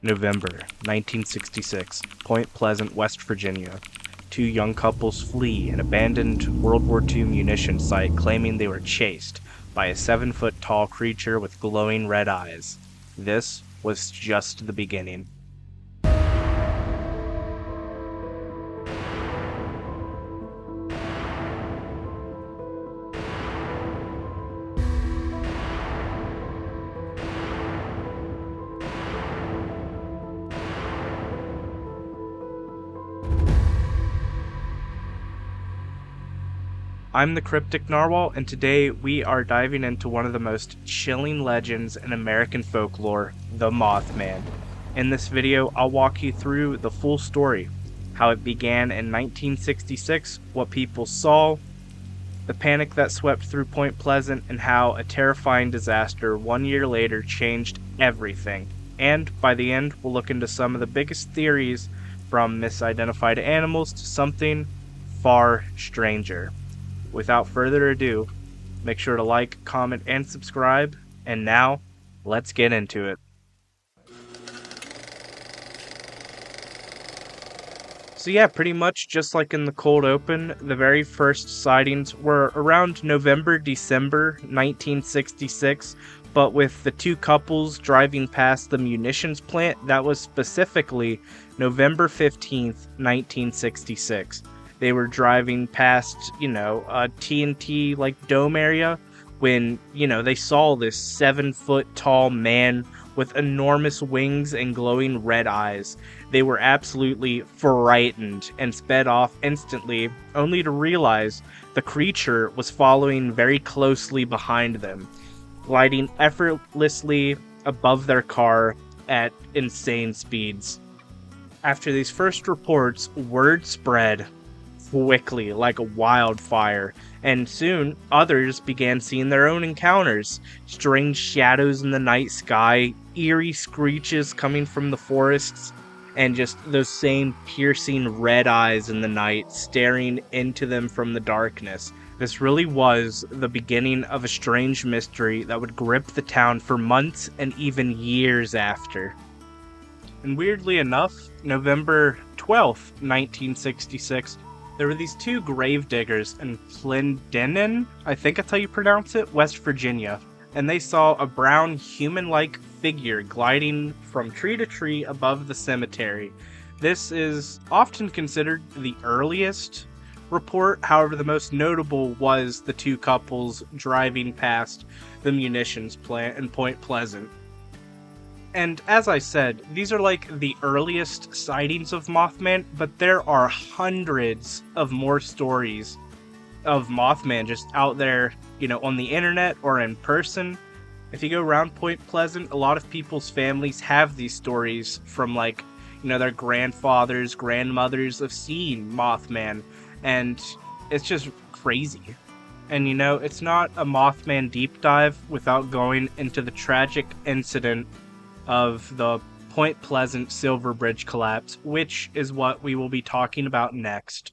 November 1966, Point Pleasant, West Virginia. Two young couples flee an abandoned World War II munitions site claiming they were chased by a 7-foot tall creature with glowing red eyes. This was just the beginning. I'm the Cryptic Narwhal, and today we are diving into one of the most chilling legends in American folklore, the Mothman. In this video, I'll walk you through the full story, how it began in 1966, what people saw, the panic that swept through Point Pleasant, and how a terrifying disaster 1 year later changed everything. And by the end, we'll look into some of the biggest theories, from misidentified animals to something far stranger. Without further ado, make sure to like, comment, and subscribe. And now, let's get into it. So yeah, pretty much just like in the cold open, the very first sightings were around November, December 1966, but with the two couples driving past the munitions plant, that was specifically November 15th, 1966. They were driving past, a TNT dome area when, they saw this 7-foot tall man with enormous wings and glowing red eyes. They were absolutely frightened and sped off instantly, only to realize the creature was following very closely behind them, gliding effortlessly above their car at insane speeds. After these first reports, word spread quickly like a wildfire, and soon others began seeing their own encounters. Strange shadows in the night sky, eerie screeches coming from the forests, and just those same piercing red eyes in the night staring into them from the darkness. This really was the beginning of a strange mystery that would grip the town for months and even years after. And weirdly enough, November 12th, 1966, there were these two gravediggers in Clendenin, I think that's how you pronounce it, West Virginia, and they saw a brown human-like figure gliding from tree to tree above the cemetery. This is often considered the earliest report, however the most notable was the two couples driving past the munitions plant in Point Pleasant. And as I said, these are the earliest sightings of Mothman, but there are hundreds of more stories of Mothman just out there, on the internet or in person. If you go around Point Pleasant, a lot of people's families have these stories from their grandfathers, grandmothers of seeing Mothman, and it's just crazy. And it's not a Mothman deep dive without going into the tragic incident of the Point Pleasant Silver Bridge collapse, which is what we will be talking about next.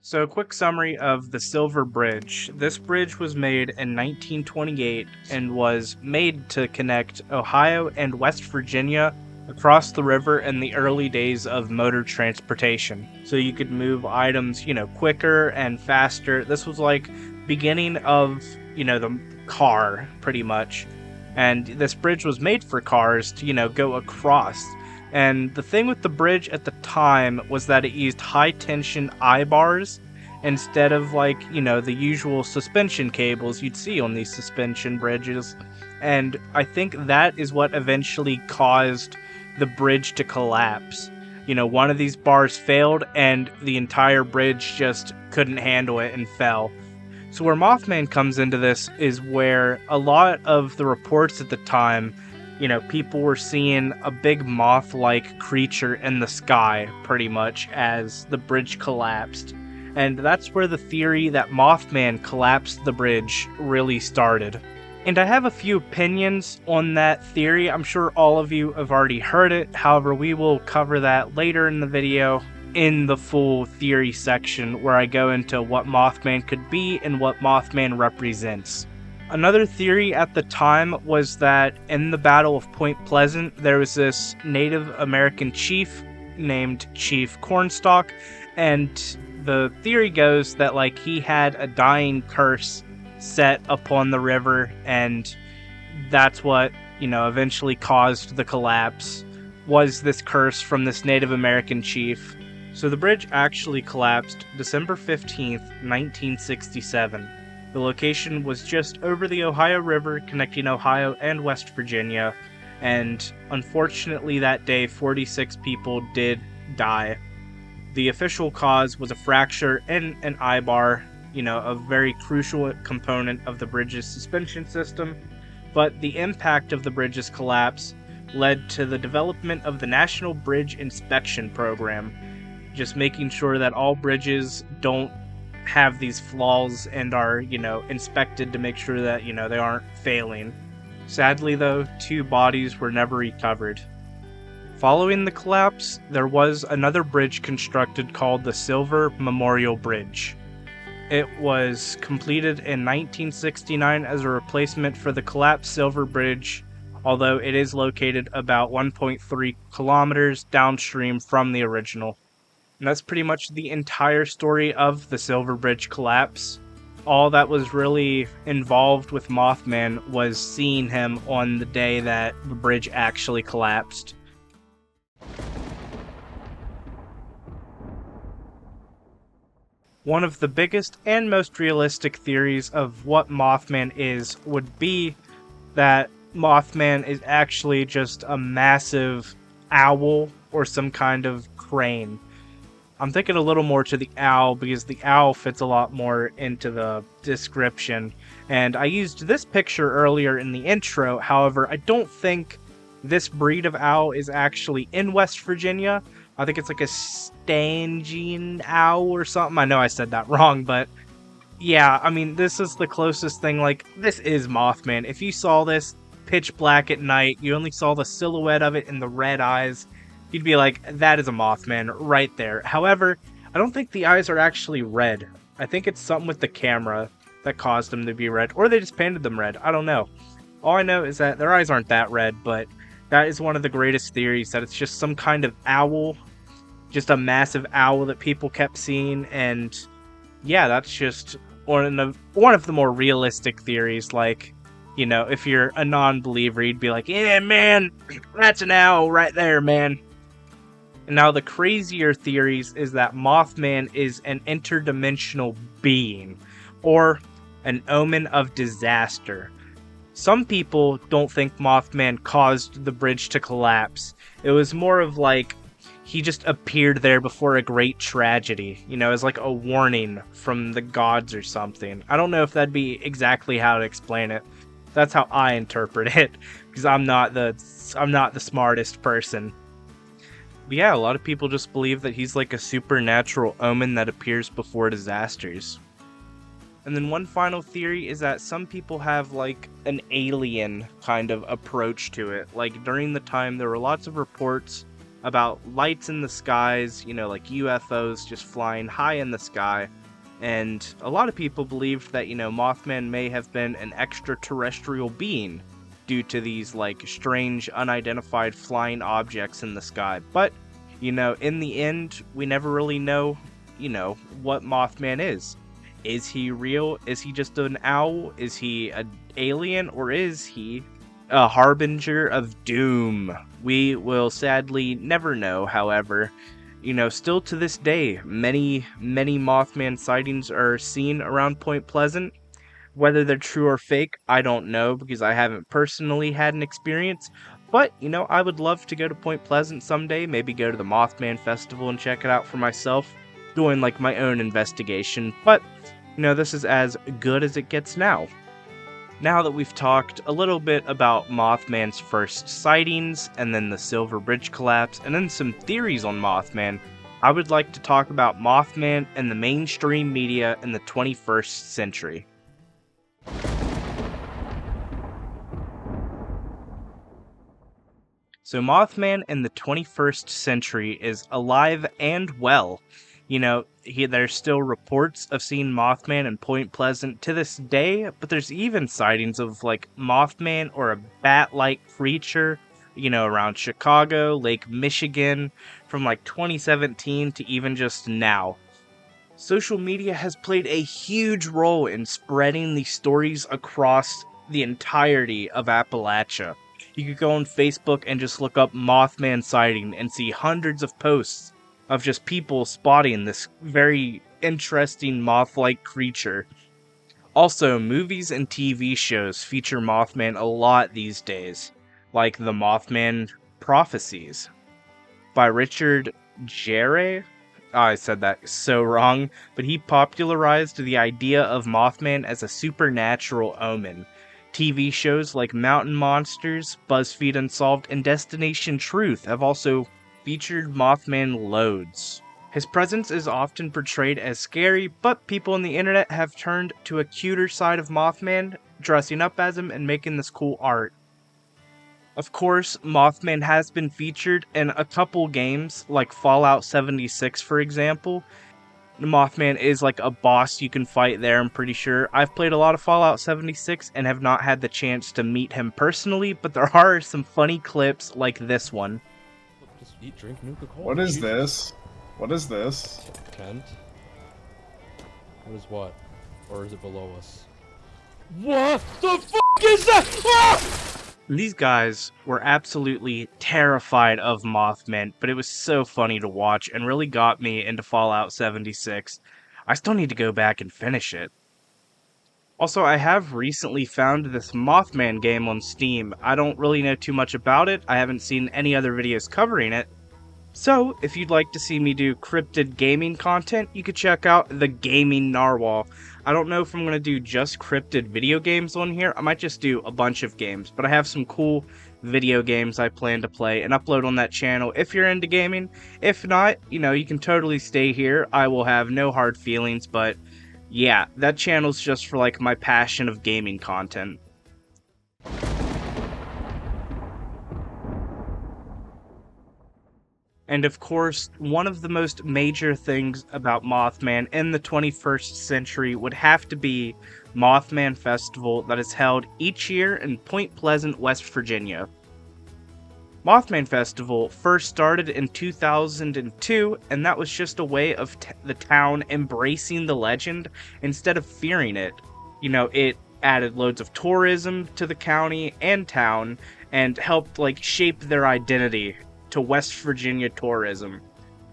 So a quick summary of the Silver Bridge. This bridge was made in 1928 and was made to connect Ohio and West Virginia across the river in the early days of motor transportation. So you could move items, quicker and faster. This was beginning of, the car, pretty much. And this bridge was made for cars to, go across. And the thing with the bridge at the time was that it used high-tension eye-bars instead of, the usual suspension cables you'd see on these suspension bridges. And I think that is what eventually caused the bridge to collapse. One of these bars failed, and the entire bridge just couldn't handle it and fell. So where Mothman comes into this is where a lot of the reports at the time, people were seeing a big moth-like creature in the sky, pretty much, as the bridge collapsed. And that's where the theory that Mothman collapsed the bridge really started. And I have a few opinions on that theory. I'm sure all of you have already heard it. However, we will cover that later in the video in the full theory section, where I go into what Mothman could be and what Mothman represents. Another theory at the time was that in the Battle of Point Pleasant, there was this Native American chief named Chief Cornstalk, and the theory goes that like he had a dying curse set upon the river, and that's what, eventually caused the collapse, was this curse from this Native American chief. So the bridge actually collapsed December 15th, 1967. The location was just over the Ohio River, connecting Ohio and West Virginia, and unfortunately that day 46 people did die. The official cause was a fracture in an eye bar, a very crucial component of the bridge's suspension system, but the impact of the bridge's collapse led to the development of the National Bridge Inspection Program, just making sure that all bridges don't have these flaws and are, inspected to make sure that, they aren't failing. Sadly, though, 2 bodies were never recovered. Following the collapse, there was another bridge constructed called the Silver Memorial Bridge. It was completed in 1969 as a replacement for the collapsed Silver Bridge, although it is located about 1.3 kilometers downstream from the original. And that's pretty much the entire story of the Silver Bridge collapse. All that was really involved with Mothman was seeing him on the day that the bridge actually collapsed. One of the biggest and most realistic theories of what Mothman is would be that Mothman is actually just a massive owl or some kind of crane. I'm thinking a little more to the owl because the owl fits a lot more into the description. And I used this picture earlier in the intro, however, I don't think this breed of owl is actually in West Virginia. I think it's like a Stangian owl or something. I know I said that wrong, but yeah, I mean, this is the closest thing. Like, this is Mothman. If you saw this pitch black at night, you only saw the silhouette of it in the red eyes, you'd be like, that is a Mothman right there. However, I don't think the eyes are actually red. I think it's something with the camera that caused them to be red, or they just painted them red. I don't know. All I know is that their eyes aren't that red, but that is one of the greatest theories, that it's just some kind of owl, just a massive owl that people kept seeing, and yeah, that's just one of the more realistic theories. Like, if you're a non-believer, you'd be like, yeah, man, that's an owl right there, man. And now the crazier theories is that Mothman is an interdimensional being, or an omen of disaster. Some people don't think Mothman caused the bridge to collapse. It was more of like, he just appeared there before a great tragedy, as like a warning from the gods or something. I don't know if that'd be exactly how to explain it. That's how I interpret it, because I'm not the smartest person. But yeah, a lot of people just believe that he's like a supernatural omen that appears before disasters. And then one final theory is that some people have like an alien kind of approach to it. Like during the time, there were lots of reports about lights in the skies, like UFOs just flying high in the sky. And a lot of people believed that, Mothman may have been an extraterrestrial being due to these like strange unidentified flying objects in the sky. But, in the end, we never really know, what Mothman is. Is he real? Is he just an owl? Is he an alien? Or is he a harbinger of doom? We will sadly never know, however. Still to this day, many Mothman sightings are seen around Point Pleasant. Whether they're true or fake, I don't know, because I haven't personally had an experience. But, I would love to go to Point Pleasant someday, maybe go to the Mothman Festival and check it out for myself, doing like my own investigation. But, this is as good as it gets now. Now that we've talked a little bit about Mothman's first sightings, and then the Silver Bridge collapse, and then some theories on Mothman, I would like to talk about Mothman and the mainstream media in the 21st century. So Mothman in the 21st century is alive and well. There's still reports of seeing Mothman in Point Pleasant to this day, but there's even sightings of like Mothman or a bat-like creature, around Chicago, Lake Michigan, from like 2017 to even just now. Social media has played a huge role in spreading these stories across the entirety of Appalachia. You could go on Facebook and just look up Mothman sighting and see hundreds of posts of just people spotting this very interesting moth-like creature. Also, movies and TV shows feature Mothman a lot these days, like the Mothman Prophecies by Richard Jere. I said that so wrong, but he popularized the idea of Mothman as a supernatural omen. TV shows like Mountain Monsters, BuzzFeed Unsolved, and Destination Truth have also featured Mothman loads. His presence is often portrayed as scary, but people on the internet have turned to a cuter side of Mothman, dressing up as him and making this cool art. Of course, Mothman has been featured in a couple games, like Fallout 76 for example. Mothman is like a boss you can fight there, I'm pretty sure. I've played a lot of Fallout 76 and have not had the chance to meet him personally, but there are some funny clips like this one. Just eat, drink Nuka-Cola. What is this? What is this? Kent? What is what? Or is it below us? What the fuck is that? Ah! These guys were absolutely terrified of Mothman, but it was so funny to watch and really got me into Fallout 76. I still need to go back and finish it. Also, I have recently found this Mothman game on Steam. I don't really know too much about it. I haven't seen any other videos covering it. So, if you'd like to see me do cryptid gaming content, you could check out the Gaming Narwhal. I don't know if I'm going to do just cryptid video games on here. I might just do a bunch of games, but I have some cool video games I plan to play and upload on that channel if you're into gaming. If not, you can totally stay here. I will have no hard feelings, but yeah, that channel's just for like my passion of gaming content. And of course, one of the most major things about Mothman in the 21st century would have to be Mothman Festival that is held each year in Point Pleasant, West Virginia. Mothman Festival first started in 2002, and that was just a way of the town embracing the legend instead of fearing it. It added loads of tourism to the county and town and helped shape their identity to West Virginia tourism.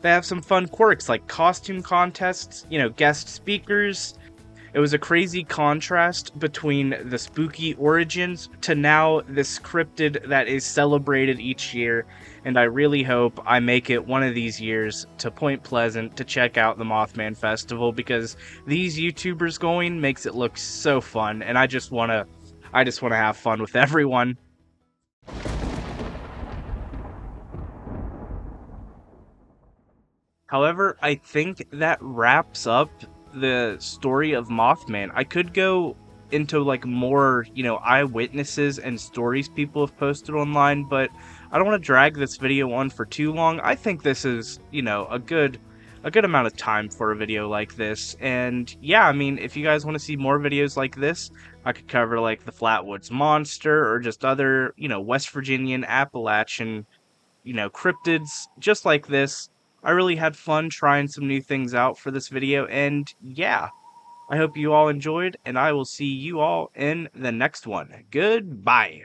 They have some fun quirks like costume contests, guest speakers. It was a crazy contrast between the spooky origins to now this cryptid that is celebrated each year, and I really hope I make it one of these years to Point Pleasant to check out the Mothman Festival, because these YouTubers going makes it look so fun, and I just want to have fun with everyone. However, I think that wraps up the story of Mothman. I could go into more, eyewitnesses and stories people have posted online, but I don't want to drag this video on for too long. I think this is, a good amount of time for a video like this. And yeah, if you guys want to see more videos like this, I could cover the Flatwoods Monster or just other, West Virginian, Appalachian, cryptids just like this. I really had fun trying some new things out for this video, and yeah, I hope you all enjoyed, and I will see you all in the next one. Goodbye.